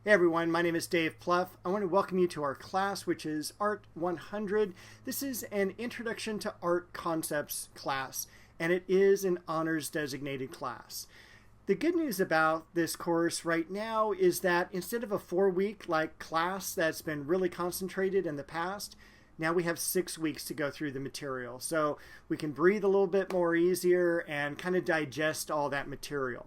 Hey everyone, my name is Dave Pluff. I want to welcome you to our class, which is Art 100. This is an Introduction to Art Concepts class, and it is an honors designated class. The good news about this course right now is that instead of a 4-week like class that's been really concentrated in the past, now we have 6 weeks to go through the material. So we can breathe a little bit more easier and kind of digest all that material.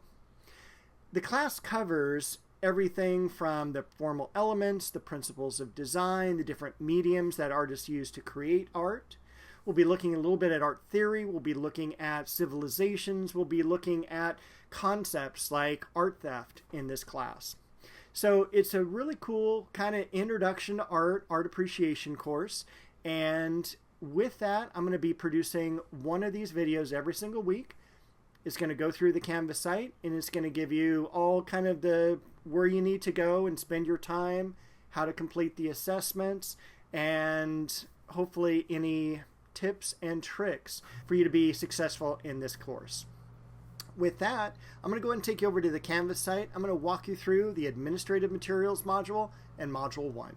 The class covers everything from the formal elements, the principles of design, the different mediums that artists use to create art. We'll be looking a little bit at art theory. We'll be looking at civilizations. We'll be looking at concepts like art theft in this class. So it's a really cool kind of introduction to art appreciation course. And with that, I'm going to be producing one of these videos every single week. It's going to go through the Canvas site, and it's going to give you all kind of the where you need to go and spend your time, how to complete the assessments, and hopefully any tips and tricks for you to be successful in this course. With that, I'm going to go ahead and take you over to the Canvas site. I'm going to walk you through the Administrative Materials module and Module 1.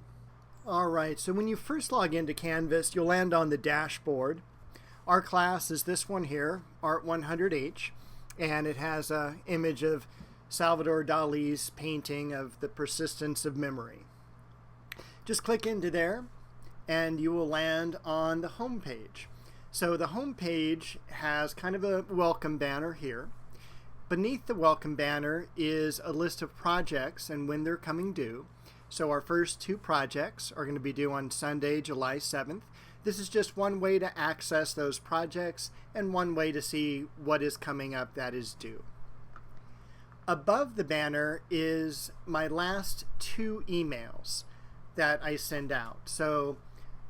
All right, so when you first log into Canvas, you'll land on the dashboard. Our class is this one here, Art 100H, and it has an image of Salvador Dali's painting of The Persistence of Memory. Just click into there and you will land on the home page. So the home page has kind of a welcome banner here. Beneath the welcome banner is a list of projects and when they're coming due. So our first 2 projects are going to be due on Sunday, July 7th. This is just one way to access those projects and one way to see what is coming up that is due. Above the banner is my last 2 emails that I send out. So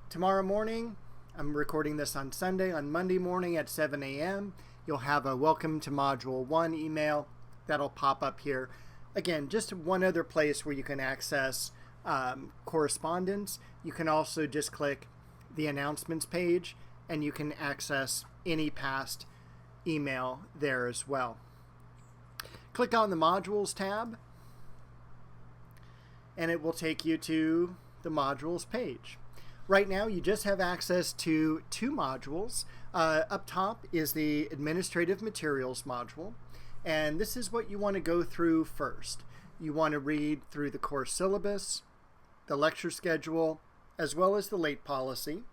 tomorrow morning, I'm recording this on Sunday, on Monday morning at 7 a.m., you'll have a Welcome to Module 1 email that'll pop up here. Again, just one other place where you can access correspondence. You can also just click the announcements page and you can access any past email there as well. Click on the Modules tab and it will take you to the Modules page. Right now you just have access to 2 modules. Up top is the Administrative Materials module, and this is what you want to go through first. You want to read through the course syllabus, the lecture schedule, as well as the late policy.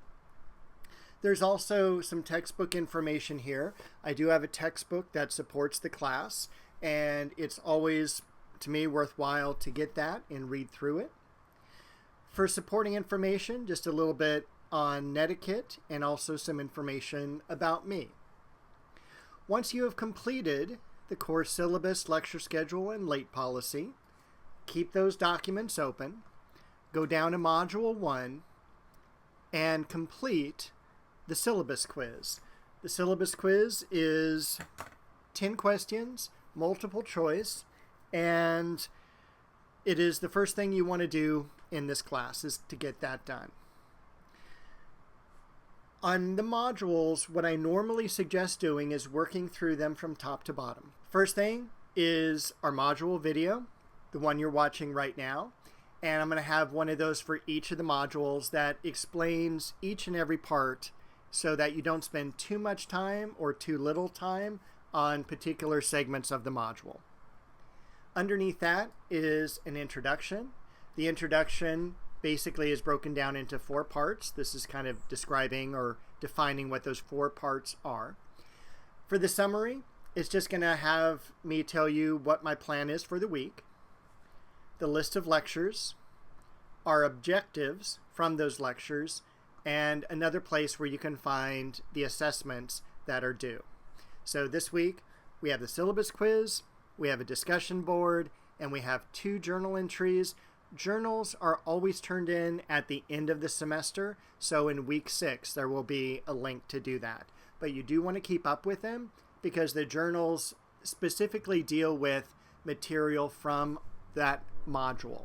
There's also some textbook information here. I do have a textbook that supports the class, and it's always, to me, worthwhile to get that and read through it. For supporting information, just a little bit on Netiquette and also some information about me. Once you have completed the course syllabus, lecture schedule, and late policy, keep those documents open, go down to Module 1, and complete the syllabus quiz. The syllabus quiz is 10 questions, multiple choice, and it is the first thing you want to do in this class is to get that done. On the modules, what I normally suggest doing is working through them from top to bottom. First thing is our module video, the one you're watching right now, and I'm going to have one of those for each of the modules that explains each and every part so that you don't spend too much time or too little time on particular segments of the module. Underneath that is an introduction. The introduction basically is broken down into 4 parts. This is kind of describing or defining what those 4 parts are. For the summary, it's just going to have me tell you what my plan is for the week, the list of lectures, our objectives from those lectures, and another place where you can find the assessments that are due. So this week, we have the syllabus quiz, we have a discussion board, and we have 2 journal entries. Journals are always turned in at the end of the semester, so in week 6 there will be a link to do that. But you do want to keep up with them because the journals specifically deal with material from that module.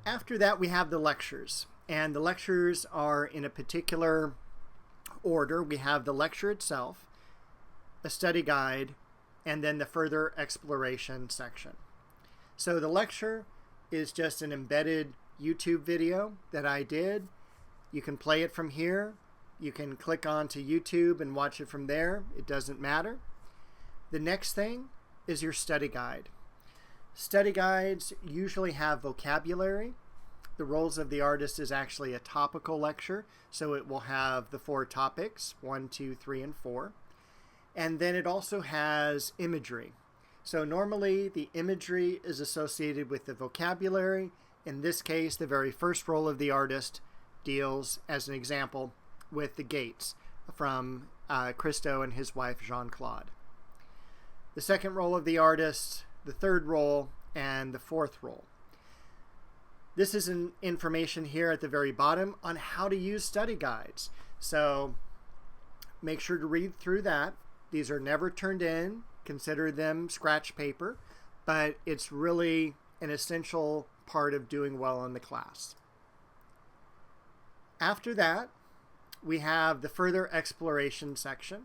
After that, we have the lectures, and the lectures are in a particular order. We have the lecture itself, a study guide, and then the further exploration section. So the lecture is just an embedded YouTube video that I did. You can play it from here. You can click onto YouTube and watch it from there. It doesn't matter. The next thing is your study guide. Study guides usually have vocabulary. The Roles of the Artist is actually a topical lecture, so it will have the 4 topics, 1, 2, 3, and 4. And then it also has imagery. So normally the imagery is associated with the vocabulary. In this case, the very first role of the artist deals, as an example, with the gates from Christo and his wife Jean-Claude. The second role of the artist, the third role, and the fourth role. This is an information here at the very bottom on how to use study guides. So make sure to read through that. These are never turned in. Consider them scratch paper, but it's really an essential part of doing well in the class. After that, we have the further exploration section.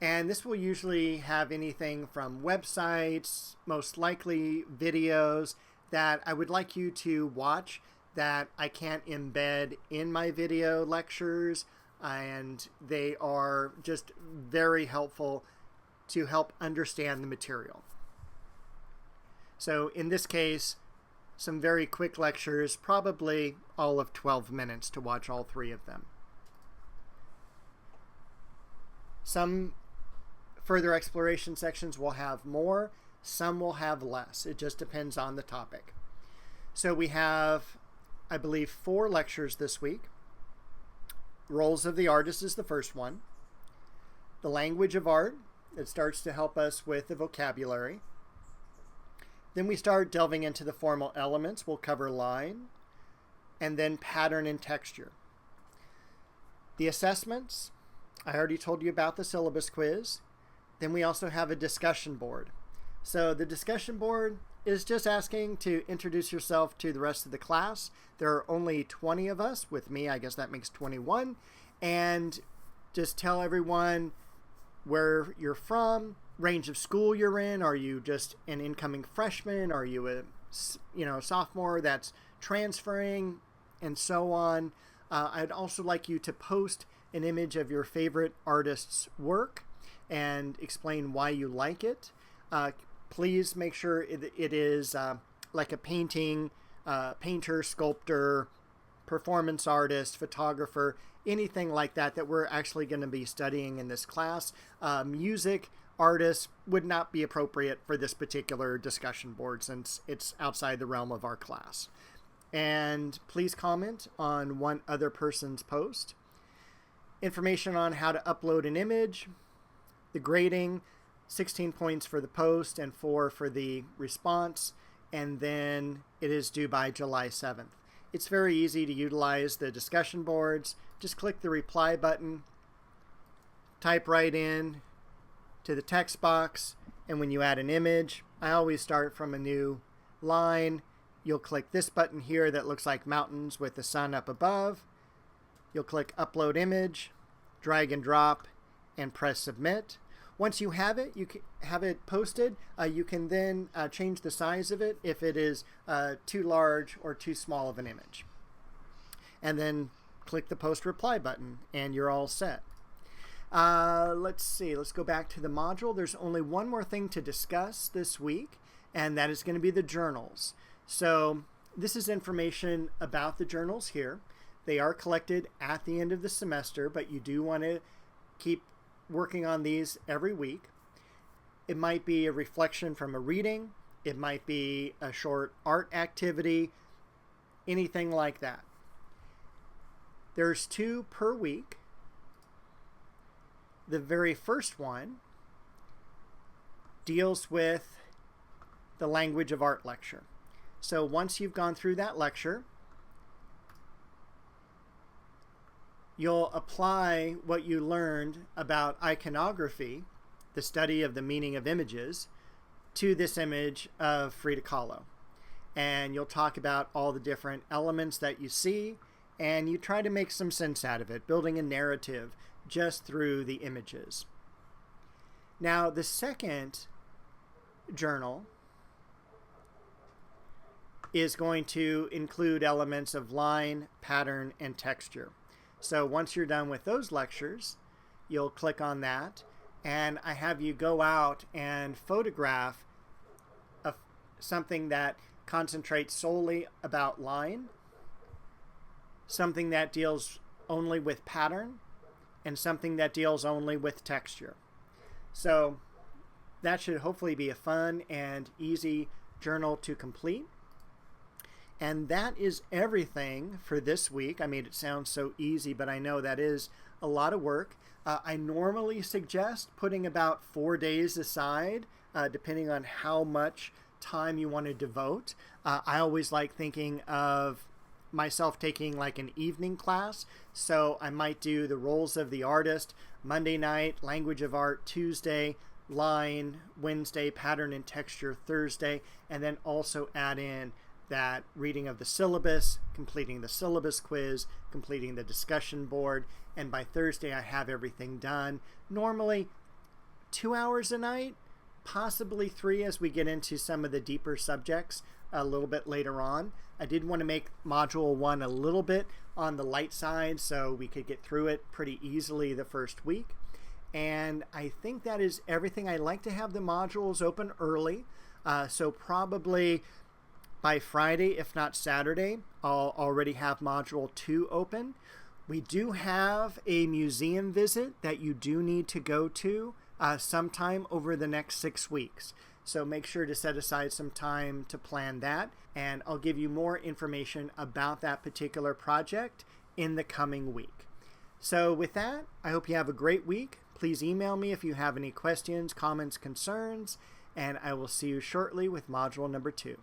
And this will usually have anything from websites, most likely videos, that I would like you to watch that I can't embed in my video lectures, and they are just very helpful to help understand the material. So in this case, some very quick lectures, probably all of 12 minutes to watch all 3 of them. Some further exploration sections will have more. Some will have less. It just depends on the topic. So we have, I believe, 4 lectures this week. Roles of the Artist is the first one. The Language of Art, it starts to help us with the vocabulary. Then we start delving into the formal elements. We'll cover line, and then pattern and texture. The assessments, I already told you about the syllabus quiz. Then we also have a discussion board. So the discussion board is just asking to introduce yourself to the rest of the class. There are only 20 of us. With me, I guess that makes 21. And just tell everyone where you're from, range of school you're in. Are you just an incoming freshman? Are you a sophomore that's transferring? And so on. I'd also like you to post an image of your favorite artist's work and explain why you like it. Please make sure it is like a painting, painter, sculptor, performance artist, photographer, anything like that that we're actually going to be studying in this class. Music artists would not be appropriate for this particular discussion board since it's outside the realm of our class. And please comment on one other person's post. Information on how to upload an image, the grading, 16 points for the post and 4 for the response, and then it is due by July 7th. It's very easy to utilize the discussion boards. Just click the reply button, type right in to the text box, and when you add an image, I always start from a new line. You'll click this button here that looks like mountains with the sun up above. You'll click Upload Image, drag and drop, and press Submit. Once you have it, you can have it posted. You can then change the size of it if it is too large or too small of an image. And then click the Post Reply button, and you're all set. Let's see. Let's go back to the module. There's only one more thing to discuss this week, and that is going to be the journals. So this is information about the journals here. They are collected at the end of the semester, but you do want to keep working on these every week. It might be a reflection from a reading. It might be a short art activity, anything like that. There's 2 per week. The very first one deals with the Language of Art lecture. So once you've gone through that lecture, you'll apply what you learned about iconography, the study of the meaning of images, to this image of Frida Kahlo. And you'll talk about all the different elements that you see, and you try to make some sense out of it, building a narrative just through the images. Now, the second journal is going to include elements of line, pattern, and texture. So once you're done with those lectures, you'll click on that, and I have you go out and photograph something that concentrates solely about line, something that deals only with pattern, and something that deals only with texture. So that should hopefully be a fun and easy journal to complete. And that is everything for this week. I made it sound so easy, but I know that is a lot of work. I normally suggest putting about 4 days aside, depending on how much time you want to devote. I always like thinking of myself taking like an evening class, so I might do the roles of the artist Monday night, language of art Tuesday, line Wednesday, pattern and texture Thursday, and then also add in that reading of the syllabus, completing the syllabus quiz, completing the discussion board, and by Thursday I have everything done. Normally 2 hours a night, possibly 3 as we get into some of the deeper subjects a little bit later on. I did want to make Module 1 a little bit on the light side so we could get through it pretty easily the first week. And I think that is everything. I like to have the modules open early, so probably by Friday, if not Saturday, I'll already have Module 2 open. We do have a museum visit that you do need to go to sometime over the next 6 weeks. So make sure to set aside some time to plan that, and I'll give you more information about that particular project in the coming week. So with that, I hope you have a great week. Please email me if you have any questions, comments, concerns, and I will see you shortly with Module number 2.